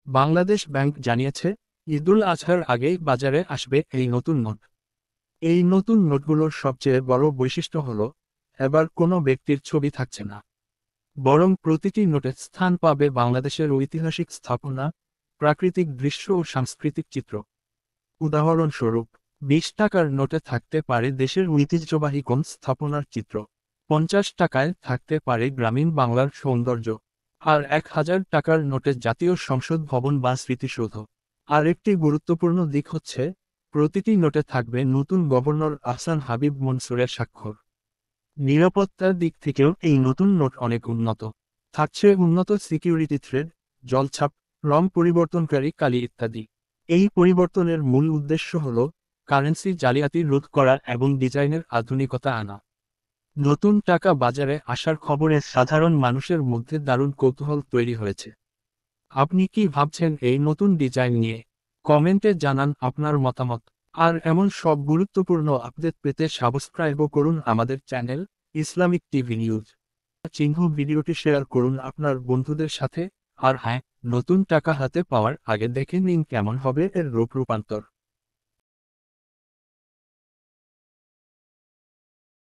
Bangladesh bank জানিয়েছে, ঈদুল আজহার আগেই বাজারে আসবে এই নতুন নোট। এই নতুন নোটগুলোর সবচেয়ে বড় বৈশিষ্ট্য হল, এবার কোনো ব্যক্তির ছবি থাকছে না, বরং প্রতিটি নোটে স্থান পাবে বাংলাদেশের ঐতিহাসিক স্থাপনা, প্রাকৃতিক দৃশ্য ও সাংস্কৃতিক চিত্র। উদাহরণস্বরূপ, ২০ টাকার নোটে থাকতে পারে দেশের ঐতিহ্যবাহী কোন স্থাপনার চিত্র, ৫০ টাকায় থাকতে পারে গ্রামীণ বাংলার সৌন্দর্য, আর ১,০০০ টাকার নোটে জাতীয় সংসদ ভবন বা স্মৃতিসৌধ। আর একটি গুরুত্বপূর্ণ দিক হচ্ছে, প্রতিটি নোটে থাকবে নতুন গভর্নর আহসান হাবিব মনসুরের স্বাক্ষর। নিরাপত্তার দিক থেকেও এই নতুন নোট অনেক উন্নত। থাকছে উন্নত সিকিউরিটি থ্রেড, জলছাপ, রং পরিবর্তনকারী কালি ইত্যাদি। এই পরিবর্তনের মূল উদ্দেশ্য হল কারেন্সি জালিয়াতি রোধ করা এবং ডিজাইনের আধুনিকতা আনা। নতুন টাকা বাজারে আসার খবরে সাধারণ মানুষের মধ্যে দারুণ কৌতূহল তৈরি হয়েছে। আপনি কি ভাবছেন এই নতুন ডিজাইন নিয়ে? কমেন্টে জানান আপনার মতামত। আর এমন সব গুরুত্বপূর্ণ আপডেট পেতে সাবস্ক্রাইবও করুন আমাদের চ্যানেল, ইসলামিক টিভি নিউজ। চিহ্ন ভিডিওটি শেয়ার করুন আপনার বন্ধুদের সাথে। আর হ্যাঁ, নতুন টাকা হাতে পাওয়ার আগে দেখে নিন কেমন হবে এর রূপান্তর।